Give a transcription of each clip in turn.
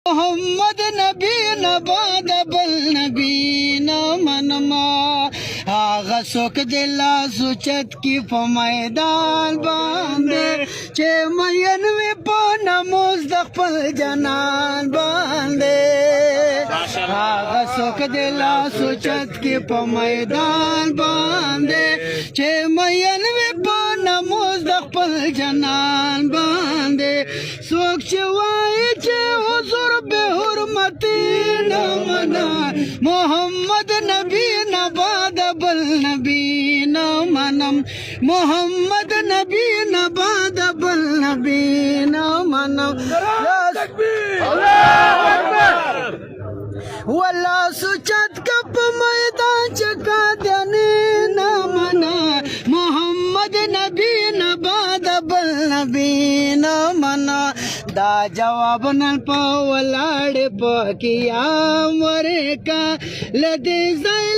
मोहम्मद नबी नबाद बल नबी न मनमा आगा सोक दिला सुचत की मैदान बांधे चे मयन में पाना मुस्तकबल जनान बांधे आगा सोक दिला सुचत की मैदान बांधे चे मयन में पाना मुस्तकबल जनान बांधे सोक चवाई चे हुजूर बेहुरमती न मना मोहम्मद नबी नबाद बल नबी न मनम मोहम्मद नबी नबाद बल नबी न मनम वल्ला सुचत कप मैदान चका देने न मना मोहम्मद नबी नबाद बल नबी न मना दा जवाब न पवलाड़े पकिया मरे का लदे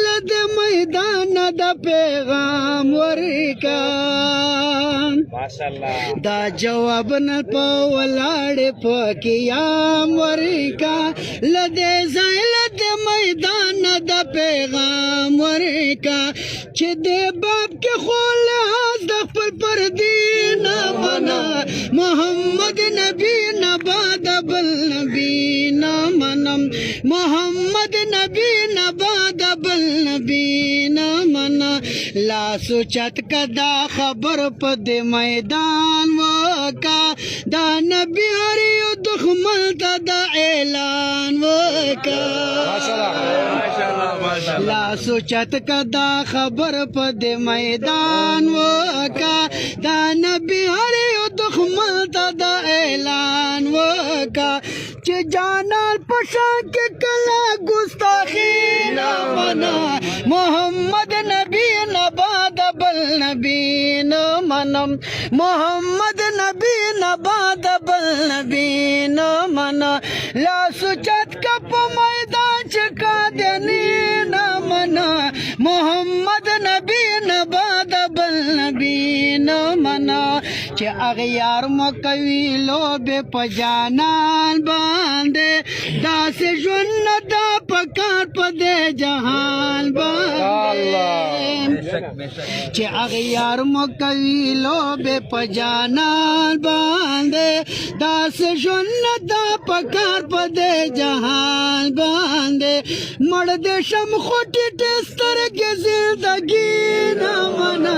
लद मैदान द पैगाम मरे का दा जवाब न पवलाड़े पकिया मरे का लदे लद मैदान द पैगाम मरे का छिदे बाप के खोल हाथ पर दीन बना मोहम्मद नबी नबाद बल नबी न मनम मोहम्मद नबी नबाद बल नबी न मना ला सुचत कदा खबर पद मैदान वका दा नबी हरियो दुश्मन दा ऐलान वका ला सुचत कदा खबर पद मैदान वका दा नबी हरियो दुश्मन दा ऐलान वका चे जानाल पशा के कला गुस्ताखी न मना मोहम्मद नबी नबाद बल नबी न मनम मोहम्मद नबी नबाद बल नबी न मना ला सुचत कप मैदान चका देने न मना मोहम्मद नबी नबाद बल नबी न मना चे अगयार मकवी लो बे पजानान बांधे दास जुन्न दा पकार पदे जहान बांधे चे अगयार मकवी लो बे पजानान बांधे दास जुन्न दा पकार पदे जहान बांधे मर्द शम खोटी टेस्तर के जिंदगी न मना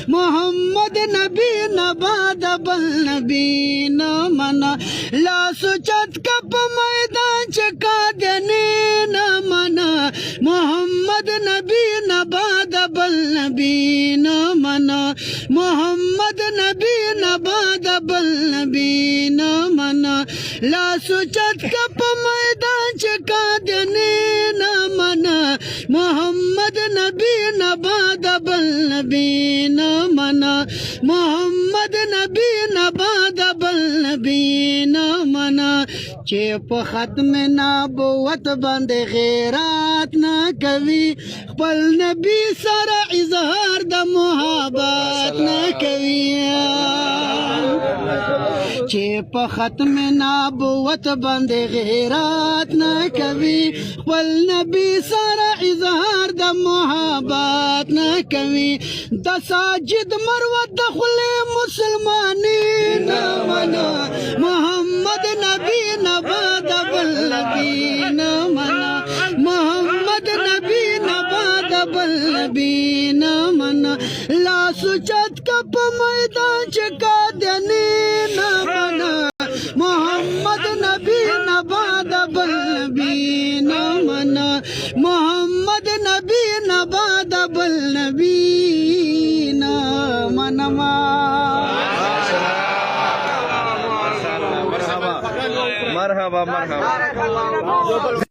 मोहम्मद नबी नबाद बल नबी न मना ला सुचत कप मैदान चका देने न मना मोहम्मद नबी नबाद बल नबी न मना मोहम्मद नबी नबाद बल नबी न मना ला सुचत कप मैदान चका देने न मना मोहम्मद नबी नबाद बल नबी न मना मोहम्मद नबी नबाद बल नबी न मना चेप खत्म नबुवत बंद खैरात न कवि पल नबी सारा इजहार द मोहब्बत न कवि चेप खत्म नबुवत बंद खैरात न कवि पल नबी सारा इजहार द मोहब्बत न कवि दसाजिद मरवत दखले मुसलमानी न मना मोहम्मद नबी नबाद बल नबी न मना मोहम्मद नबी नबाद बल नबी न मना ला सुचत कप मैदान चका देने न मना मोहम्मद नबी नबाद बल नबी न मना मोहम्मद नबी नबाद बल नबी न मनमा मरहबा मरहबा